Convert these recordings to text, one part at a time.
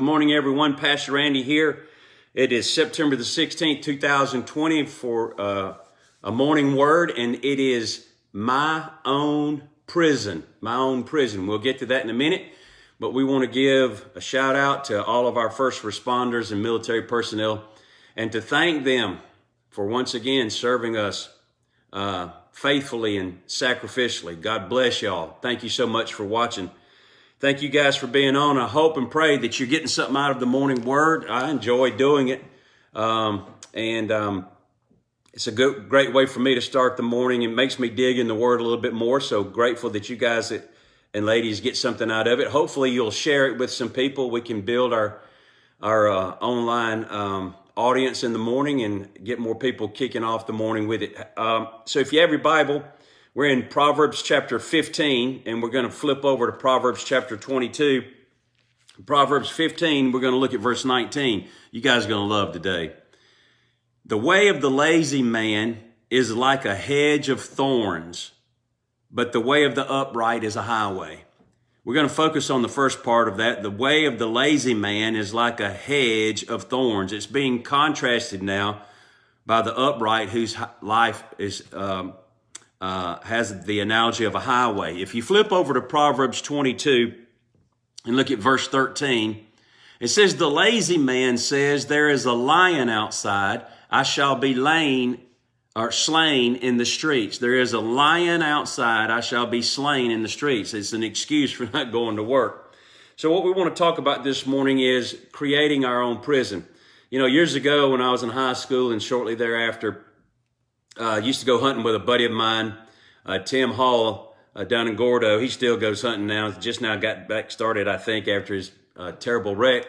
Good morning, everyone. Pastor Randy here. It is September the 16th, 2020 for a morning word, and it is my own prison. My own prison. We'll get to that in a minute, but we want to give a shout out to all of our first responders and military personnel and to thank them for once again serving us faithfully and sacrificially. God bless y'all. Thank you so much for watching. Thank you guys for being on. I hope and pray that you're getting something out of the morning word. I enjoy doing it. It's a great way for me to start the morning. It makes me dig in the word a little bit more. So grateful that you guys and ladies get something out of it. Hopefully you'll share it with some people. We can build our online audience in the morning and get more people kicking off the morning with it. So if you have your Bible, we're in Proverbs chapter 15, and we're going to flip over to Proverbs chapter 22. Proverbs 15, we're going to look at verse 19. You guys are going to love today. The way of the lazy man is like a hedge of thorns, but the way of the upright is a highway. We're going to focus on the first part of that. The way of the lazy man is like a hedge of thorns. It's being contrasted now by the upright whose life is has the analogy of a highway. If you flip over to Proverbs 22 and look at verse 13, it says, the lazy man says, there is a lion outside, I shall be slain in the streets. There is a lion outside, I shall be slain in the streets. It's an excuse for not going to work. So what we want to talk about this morning is creating our own prison. You know, years ago when I was in high school and shortly thereafter, I used to go hunting with a buddy of mine, Tim Hall, down in Gordo. He still goes hunting now. Just now got back started, I think, after his terrible wreck.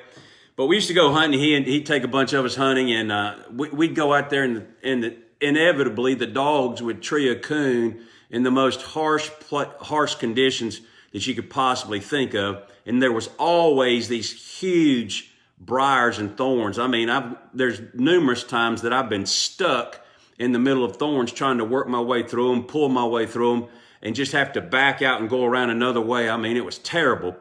But we used to go hunting. He'd take a bunch of us hunting, and we'd go out there, and inevitably the dogs would tree a coon in the most harsh conditions that you could possibly think of. And there was always these huge briars and thorns. I mean, there's numerous times that I've been stuck in the middle of thorns trying to work my way through them, pull my way through them, and just have to back out and go around another way. I mean, it was terrible.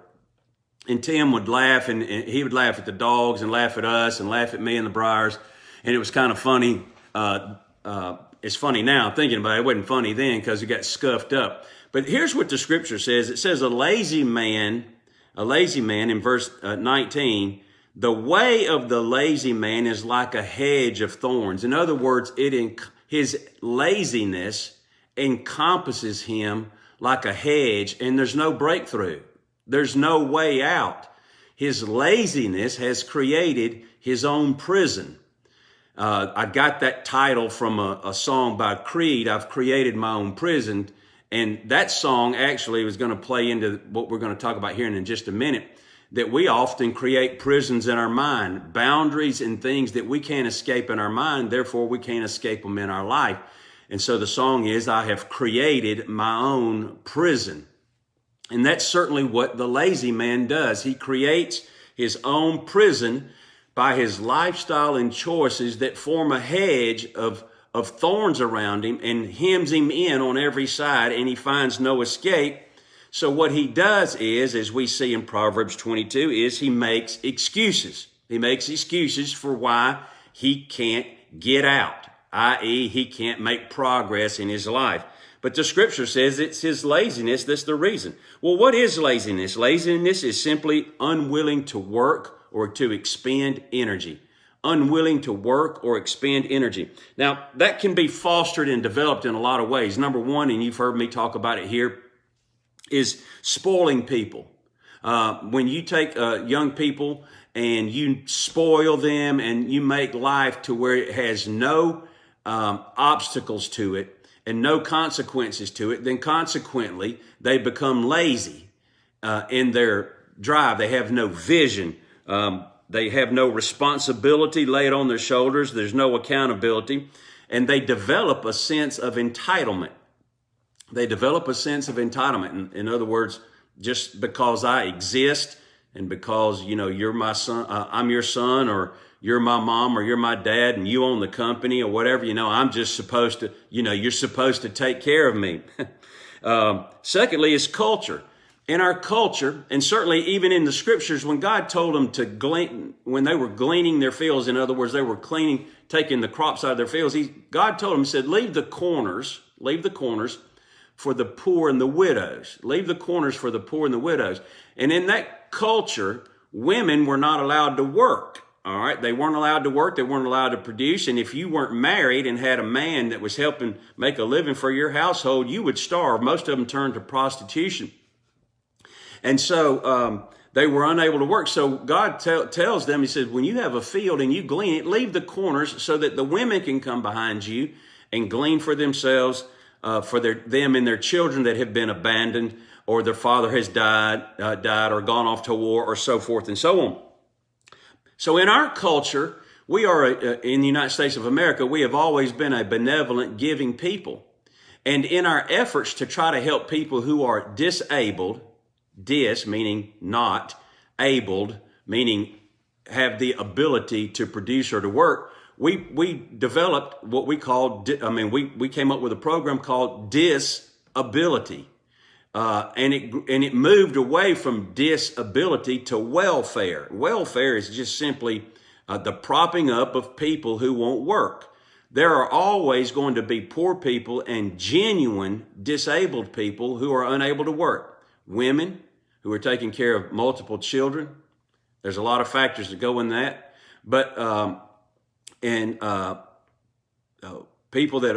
And Tim would laugh, and he would laugh at the dogs and laugh at us and laugh at me and the briars. And it was kind of funny. It's funny now thinking about it. It wasn't funny then because it got scuffed up. But here's what the scripture says. It says a lazy man in verse 19, the way of the lazy man is like a hedge of thorns. In other words, his laziness encompasses him like a hedge, and there's no breakthrough. There's no way out. His laziness has created his own prison. I got that title from a song by Creed, I've Created My Own Prison. And that song actually was going to play into what we're going to talk about here in just a minute, that we often create prisons in our mind, boundaries and things that we can't escape in our mind, therefore we can't escape them in our life. And so the song is, I have created my own prison. And that's certainly what the lazy man does. He creates his own prison by his lifestyle and choices that form a hedge of thorns around him and hems him in on every side, and he finds no escape. So what he does is, as we see in Proverbs 22, is he makes excuses. He makes excuses for why he can't get out, i.e. he can't make progress in his life. But the scripture says it's his laziness that's the reason. Well, what is laziness? Laziness is simply unwilling to work or to expend energy. Unwilling to work or expend energy. Now, that can be fostered and developed in a lot of ways. Number one, and you've heard me talk about it here, is spoiling people. When you take young people and you spoil them and you make life to where it has no obstacles to it and no consequences to it, then consequently they become lazy in their drive. They have no vision. They have no responsibility laid on their shoulders. There's no accountability. And they develop a sense of entitlement. They develop a sense of entitlement. In other words, just because I exist and because, you know, you're my son, I'm your son, or you're my mom, or you're my dad, and you own the company or whatever, you know, I'm just supposed to, you know, you're supposed to take care of me. Secondly, is culture. in our culture, and certainly even in the scriptures, when God told them to glean, when they were gleaning their fields, in other words, they were taking the crops out of their fields, God told them, he said, leave the corners for the poor and the widows. Leave the corners for the poor and the widows. And in that culture, women were not allowed to work. All right. They weren't allowed to work. They weren't allowed to produce. And if you weren't married and had a man that was helping make a living for your household, you would starve. Most of them turned to prostitution. And so they were unable to work. So God tells them, he says, when you have a field and you glean it, leave the corners so that the women can come behind you and glean for themselves, for them and their children that have been abandoned, or their father has died or gone off to war, or so forth and so on. So in our culture, we are, in the United States of America, we have always been a benevolent, giving people. And in our efforts to try to help people who are disabled, dis meaning not, abled meaning have the ability to produce or to work, we developed what we called, we came up with a program called Disability. And it moved away from disability to welfare. Welfare is just simply the propping up of people who won't work. There are always going to be poor people and genuine disabled people who are unable to work. Women who are taking care of multiple children. There's a lot of factors that go in that. But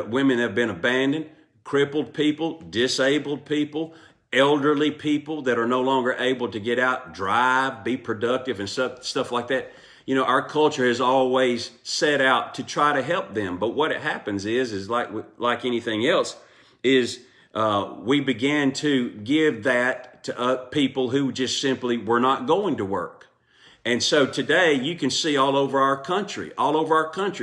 women have been abandoned, crippled people, disabled people, elderly people that are no longer able to get out, drive, be productive, and stuff like that. You know, our culture has always set out to try to help them. But what happens is like anything else, is we began to give that to people who just simply were not going to work. And so today you can see all over our country,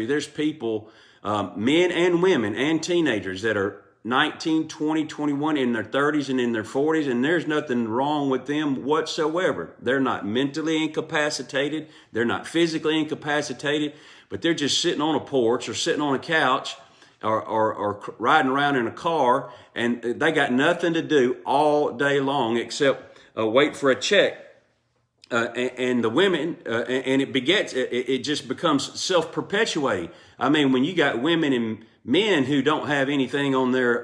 there's people, men and women and teenagers that are 19, 20, 21, in their 30s and in their 40s, and there's nothing wrong with them whatsoever. They're not mentally incapacitated. They're not physically incapacitated, but they're just sitting on a porch or sitting on a couch or riding around in a car, and they got nothing to do all day long except wait for a check. And the women, and it just becomes self-perpetuating. I mean, when you got women and men who don't have anything on their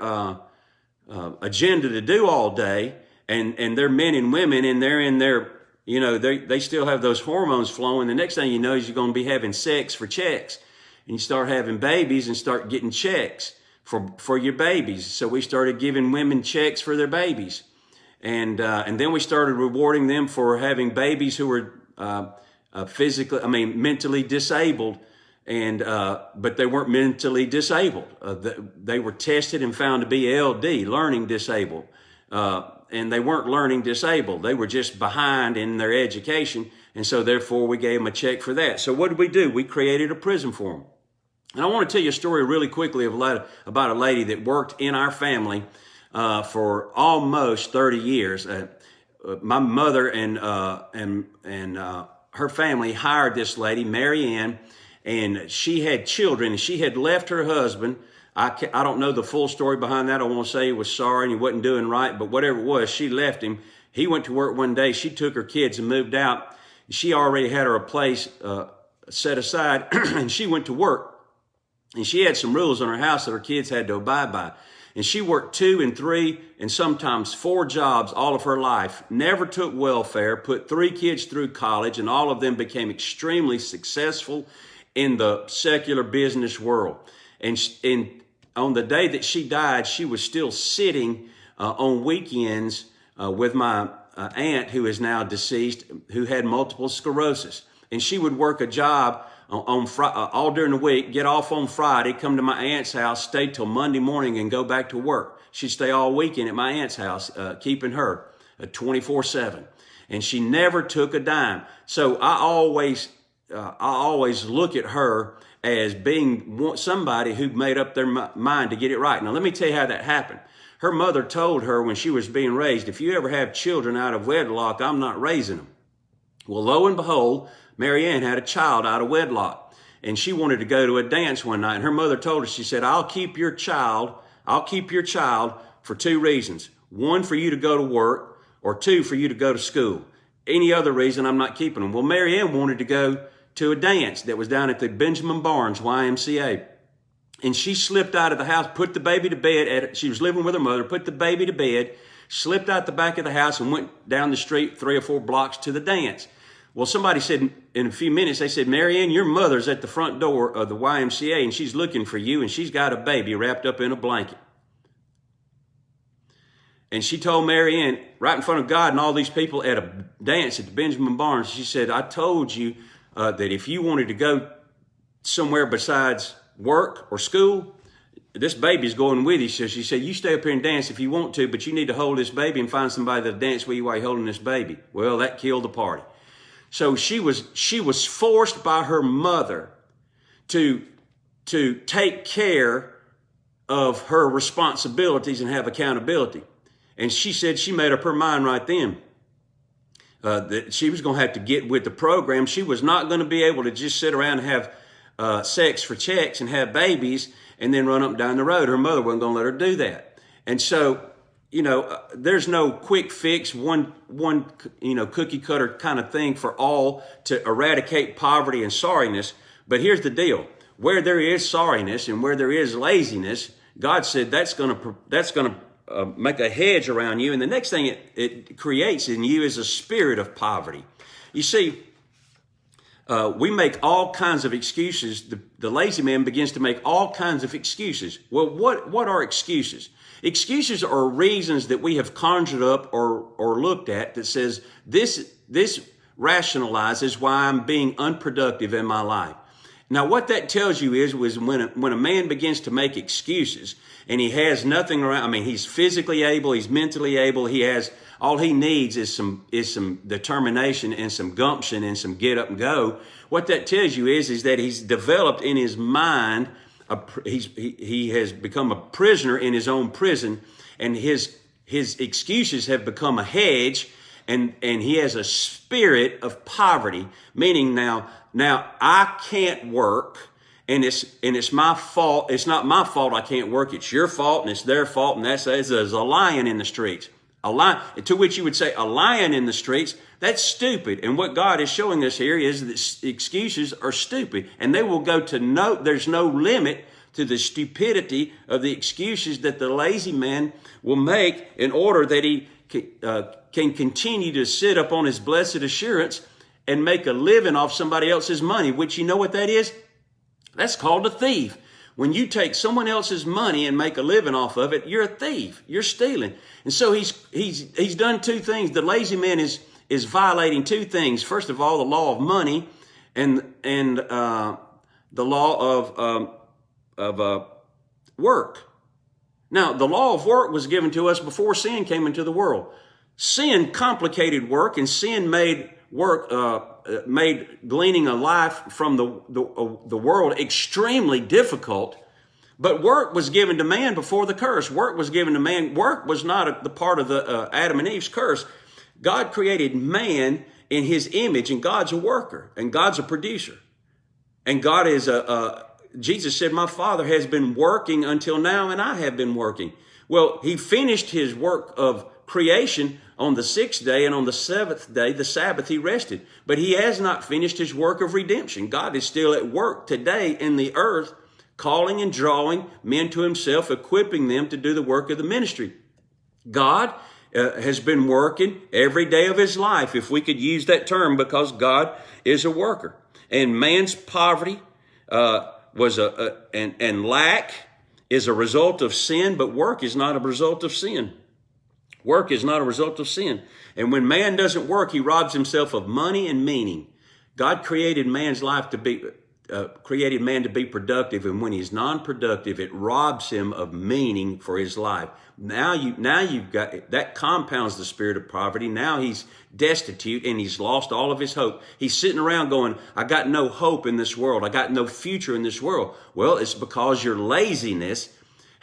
agenda to do all day, and they're men and women, and they're in their, you know, they still have those hormones flowing. The next thing you know is you're going to be having sex for checks, and you start having babies and start getting checks for your babies. So we started giving women checks for their babies. And then we started rewarding them for having babies who were mentally disabled, but they weren't mentally disabled. They were tested and found to be LD, learning disabled, and they weren't learning disabled. They were just behind in their education, and so therefore we gave them a check for that. So what did we do? We created a prison for them. And I want to tell you a story really quickly about a lady that worked in our family for almost 30 years. My mother and her family hired this lady, Mary Ann, and she had children, and she had left her husband. I don't know the full story behind that. I won't say he was sorry and he wasn't doing right, but whatever it was, she left him. He went to work one day. She took her kids and moved out. She already had her a place set aside, and she went to work. And she had some rules on her house that her kids had to abide by. And she worked 2 and 3 and sometimes 4 jobs all of her life, never took welfare, put 3 kids through college, and all of them became extremely successful in the secular business world. And on the day that she died, she was still sitting on weekends with my aunt, who is now deceased, who had multiple sclerosis. And she would work a job all during the week, get off on Friday, come to my aunt's house, stay till Monday morning, and go back to work. She'd stay all weekend at my aunt's house, keeping her 24/7. And she never took a dime. So I always look at her as being somebody who made up their mind to get it right. Now, let me tell you how that happened. Her mother told her when she was being raised, if you ever have children out of wedlock, I'm not raising them. Well, lo and behold, Mary Ann had a child out of wedlock, and she wanted to go to a dance one night. And her mother told her, she said, I'll keep your child for 2 reasons. One, for you to go to work, or 2 for you to go to school. Any other reason, I'm not keeping them. Well, Mary Ann wanted to go to a dance that was down at the Benjamin Barnes YMCA. And she slipped out of the house, put the baby to bed. She was living with her mother, put the baby to bed, slipped out the back of the house and went down the street 3 or 4 blocks to the dance. Well, somebody said in a few minutes, they said, Mary Ann, your mother's at the front door of the YMCA and she's looking for you and she's got a baby wrapped up in a blanket. And she told Mary Ann, right in front of God and all these people at a dance at the Benjamin Barnes, she said, I told you that if you wanted to go somewhere besides work or school, this baby's going with you. So she said, you stay up here and dance if you want to, but you need to hold this baby and find somebody that'll dance with you while you're holding this baby. Well, that killed the party. So she was forced by her mother to take care of her responsibilities and have accountability. And she said she made up her mind right then that she was going to have to get with the program. She was not going to be able to just sit around and have sex for checks and have babies and then run up and down the road. Her mother wasn't going to let her do that. And so, there's no quick fix, one cookie cutter kind of thing for all to eradicate poverty and sorriness. But here's the deal. Where there is sorriness and where there is laziness, God said that's going to make a hedge around you. And the next thing it creates in you is a spirit of poverty. You see, we make all kinds of excuses. The lazy man begins to make all kinds of excuses. Well, what are excuses? Excuses are reasons that we have conjured up or looked at that says this rationalizes why I'm being unproductive in my life. Now, what that tells you is when a man begins to make excuses and he has nothing around, I mean, he's physically able, he's mentally able, all he needs is some determination and some gumption and some get up and go. What that tells you is that he's developed in his mind, he has become a prisoner in his own prison, and his excuses have become a hedge, and he has a spirit of poverty, meaning now I can't work, and it's my fault. It's not my fault I can't work. It's your fault, and it's their fault, and there's a lion in the streets. A lion, to which you would say, a lion in the streets, that's stupid. And what God is showing us here is that excuses are stupid, and they will go to there's no limit to the stupidity of the excuses that the lazy man will make in order that he can continue to sit up on his blessed assurance and make a living off somebody else's money, which you know what that is? That's called a thief. When you take someone else's money and make a living off of it, you're a thief. You're stealing. And so he's done 2 things. The lazy man is violating 2 things. First of all, the law of money and the law of work. Now, the law of work was given to us before sin came into the world. Sin complicated work, and sin made gleaning a life from the world extremely difficult. But work was given to man before the curse. Work was given to man. Work was not the part of the Adam and Eve's curse. God created man in his image, and God's a worker, and God's a producer. And God is Jesus said, my Father has been working until now, and I have been working. Well, he finished his work of creation on the 6th day, and on the 7th day, the Sabbath, he rested. But he has not finished his work of redemption. God is still at work today in the earth, calling and drawing men to himself, equipping them to do the work of the ministry. God has been working every day of his life, if we could use that term, because God is a worker. And man's poverty and lack is a result of sin, but work is not a result of sin. Work is not a result of sin. And when man doesn't work, he robs himself of money and meaning. God created man's life created man to be productive, and when he's non-productive, it robs him of meaning for his life. Now you've got that compounds the spirit of poverty. Now he's destitute and he's lost all of his hope. He's sitting around going, I got no hope in this world. I got no future in this world. Well, it's because your laziness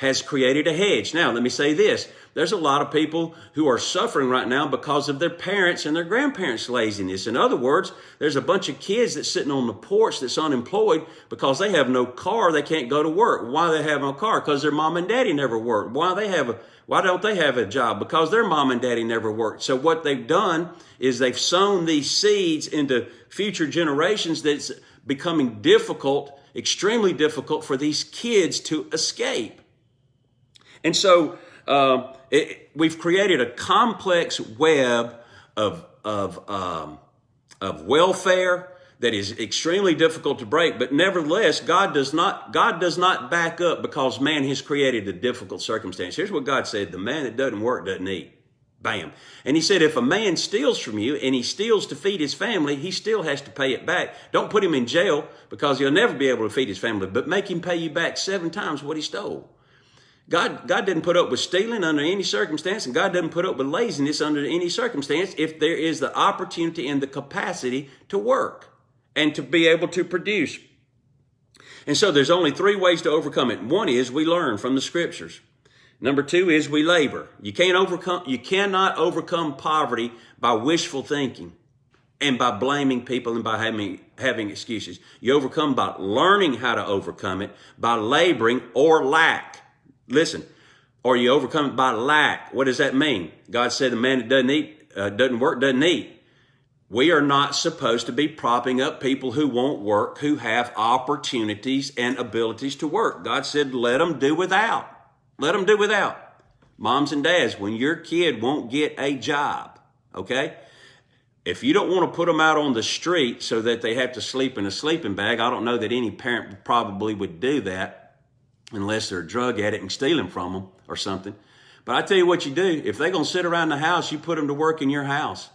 has created a hedge. Now, let me say this. There's a lot of people who are suffering right now because of their parents and their grandparents' laziness. In other words, there's a bunch of kids that's sitting on the porch that's unemployed because they have no car. They can't go to work. Why they have no car? Because their mom and daddy never worked. Why don't they have a job? Because their mom and daddy never worked. So what they've done is they've sown these seeds into future generations that's becoming difficult, extremely difficult for these kids to escape. And so we've created a complex web of welfare that is extremely difficult to break. But nevertheless, God does not back up because man has created a difficult circumstance. Here's what God said: the man that doesn't work doesn't eat. Bam. And he said, if a man steals from you and he steals to feed his family, he still has to pay it back. Don't put him in jail because he'll never be able to feed his family, but make him pay you back 7 times what he stole. God didn't put up with stealing under any circumstance, and God doesn't put up with laziness under any circumstance if there is the opportunity and the capacity to work and to be able to produce. And so there's only 3 ways to overcome it. One is we learn from the scriptures. Number 2 is we labor. You cannot overcome poverty by wishful thinking and by blaming people and by having excuses. You overcome by learning how to overcome it, by laboring or lack. Listen, or you overcome it by lack. What does that mean? God said the man that doesn't work, doesn't eat. We are not supposed to be propping up people who won't work, who have opportunities and abilities to work. God said, let them do without. Let them do without. Moms and dads, when your kid won't get a job, okay? If you don't want to put them out on the street so that they have to sleep in a sleeping bag, I don't know that any parent probably would do that unless they're a drug addict and stealing from them or something. But I tell you what you do. If they're going to sit around the house, you put them to work in your house.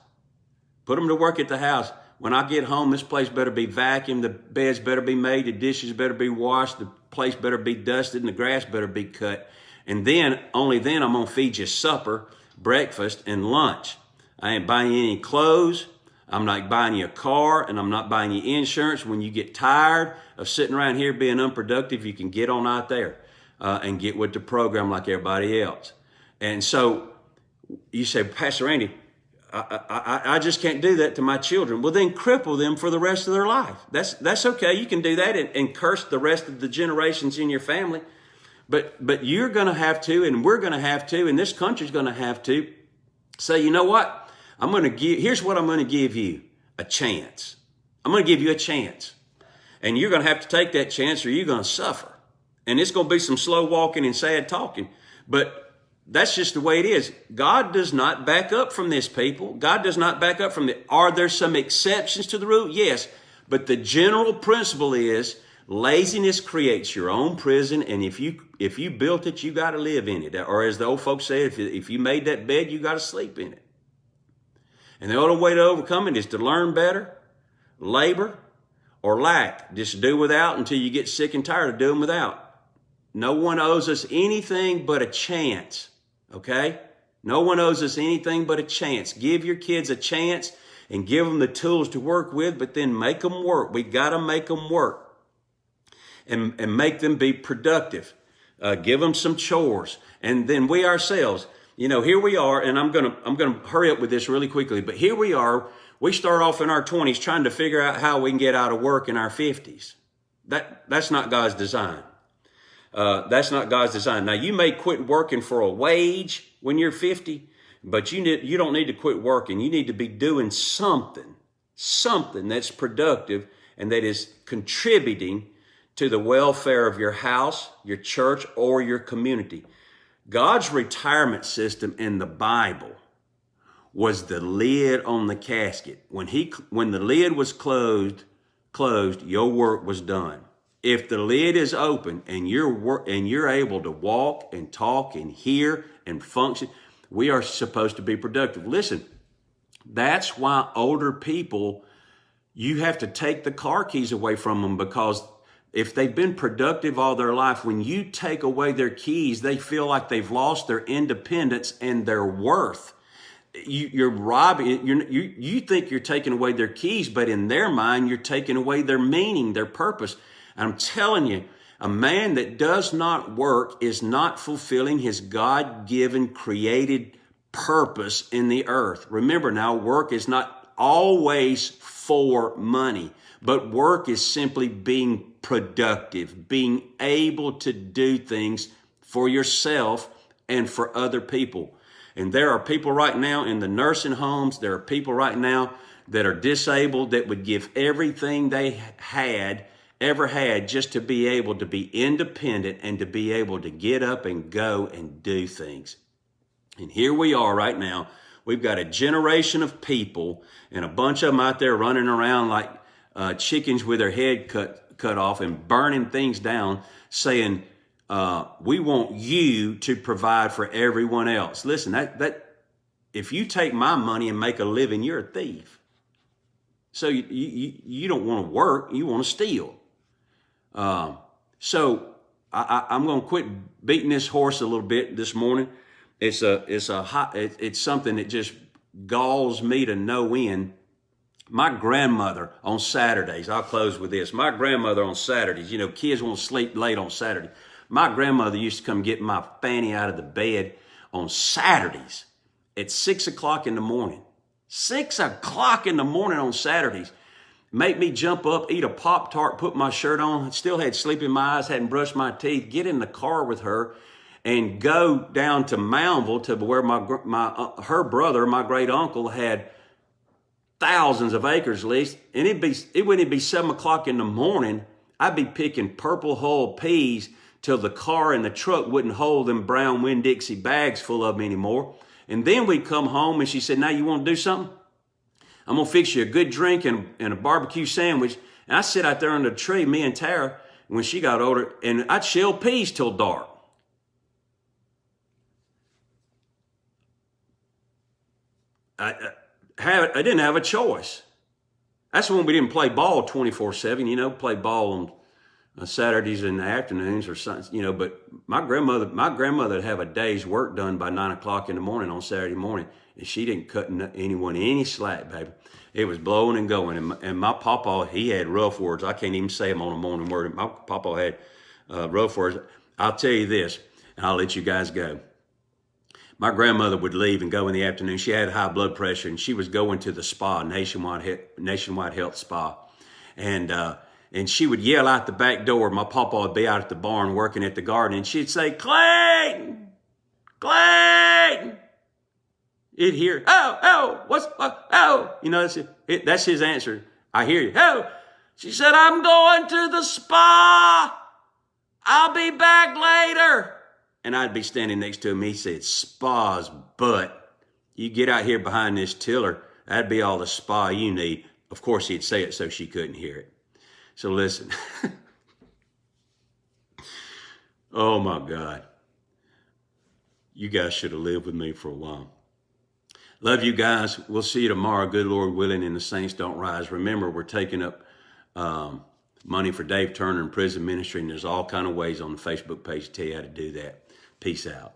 Put them to work at the house. When I get home, this place better be vacuumed, the beds better be made, the dishes better be washed, the place better be dusted, and the grass better be cut. And then, only then, I'm going to feed you supper, breakfast, and lunch. I ain't buying you any clothes. I'm not buying you a car, and I'm not buying you insurance. When you get tired of sitting around here being unproductive, you can get on out there and get with the program like everybody else. And so you say, Pastor Randy, I just can't do that to my children. Well, then cripple them for the rest of their life. That's okay. You can do that and curse the rest of the generations in your family. But you're going to have to, and we're going to have to, and this country's going to have to say, you know what? Here's what I'm going to give you: a chance. I'm going to give you a chance. And you're going to have to take that chance or you're going to suffer. And it's going to be some slow walking and sad talking. But that's just the way it is. God does not back up from this, people. God does not back up from it. Are there some exceptions to the rule? Yes. But the general principle is laziness creates your own prison. And if you built it, you got to live in it. Or as the old folks say, if you made that bed, you got to sleep in it. And the only way to overcome it is to learn better, labor, or lack. Just do without until you get sick and tired of doing without. No one owes us anything but a chance, okay? No one owes us anything but a chance. Give your kids a chance and give them the tools to work with, but then make them work. We got to make them work and make them be productive. Give them some chores. And then we ourselves, here we are, and I'm gonna hurry up with this really quickly, but here we are. We start off in our 20s trying to figure out how we can get out of work in our 50s. That's not God's design. That's not God's design. Now, you may quit working for a wage when you're 50, but you don't need to quit working. You need to be doing something that's productive and that is contributing to the welfare of your house, your church, or your community. God's retirement system in the Bible was the lid on the casket. When the lid was closed, your work was done. If the lid is open and you're able to walk and talk and hear and function, we are supposed to be productive. Listen, that's why older people, you have to take the car keys away from them, because if they've been productive all their life, when you take away their keys, they feel like they've lost their independence and their worth. You're robbing. You think you're taking away their keys, but in their mind, you're taking away their meaning, their purpose. And I'm telling you, A man that does not work is not fulfilling his God-given created purpose in the earth. Remember now, work is not always for money, but work is simply being productive, being able to do things for yourself and for other people. And there are people right now in the nursing homes, there are people right now that are disabled that would give everything they ever had just to be able to be independent and to be able to get up and go and do things. And here we are right now. We've got a generation of people and a bunch of them out there running around like chickens with their head cut off and burning things down, saying, we want you to provide for everyone else. Listen, that if you take my money and make a living, you're a thief. So you don't want to work, you want to steal. So I'm going to quit beating this horse a little bit this morning. It's something that just galls me to no end. My grandmother on Saturdays, I'll close with this. My grandmother on Saturdays, you know, kids won't sleep late on Saturday. My grandmother used to come get my fanny out of the bed on Saturdays at 6 o'clock in the morning. 6 o'clock in the morning on Saturdays. Make me jump up, eat a Pop-Tart, put my shirt on, still had sleep in my eyes, hadn't brushed my teeth, get in the car with her and go down to Moundville to where her brother, my great uncle, had thousands of acres leased. And it wouldn't be 7 o'clock in the morning. I'd be picking purple hull peas till the car and the truck wouldn't hold them brown Winn-Dixie bags full of them anymore. And then we'd come home and she said, now you want to do something? I'm going to fix you a good drink and a barbecue sandwich. And I sit out there under the tree, me and Tara, when she got older, and I'd shell peas till dark. I didn't have a choice. That's when we didn't play ball 24/7, you know, play ball on Saturdays in the afternoons or something, you know, but my grandmother would have a day's work done by 9 o'clock in the morning on Saturday morning. And she didn't cut anyone any slack, baby. It was blowing and going. And my papa, he had rough words. I can't even say them on a morning word. My papa had rough words. I'll tell you this, and I'll let you guys go. My grandmother would leave and go in the afternoon. She had high blood pressure, and she was going to the spa, Nationwide Health Spa. And she would yell out the back door. My papa would be out at the barn working at the garden, and she'd say, Clayton! Clayton! He'd hear, oh, you know, that's his answer. I hear you. Oh, she said, I'm going to the spa. I'll be back later. And I'd be standing next to him. He said, spa's butt. You get out here behind this tiller, that'd be all the spa you need. Of course, he'd say it so she couldn't hear it. So listen. Oh, my God. You guys should have lived with me for a while. Love you guys. We'll see you tomorrow, good Lord willing, and the saints don't rise. Remember, we're taking up money for Dave Turner and prison ministry, and there's all kind of ways on the Facebook page to tell you how to do that. Peace out.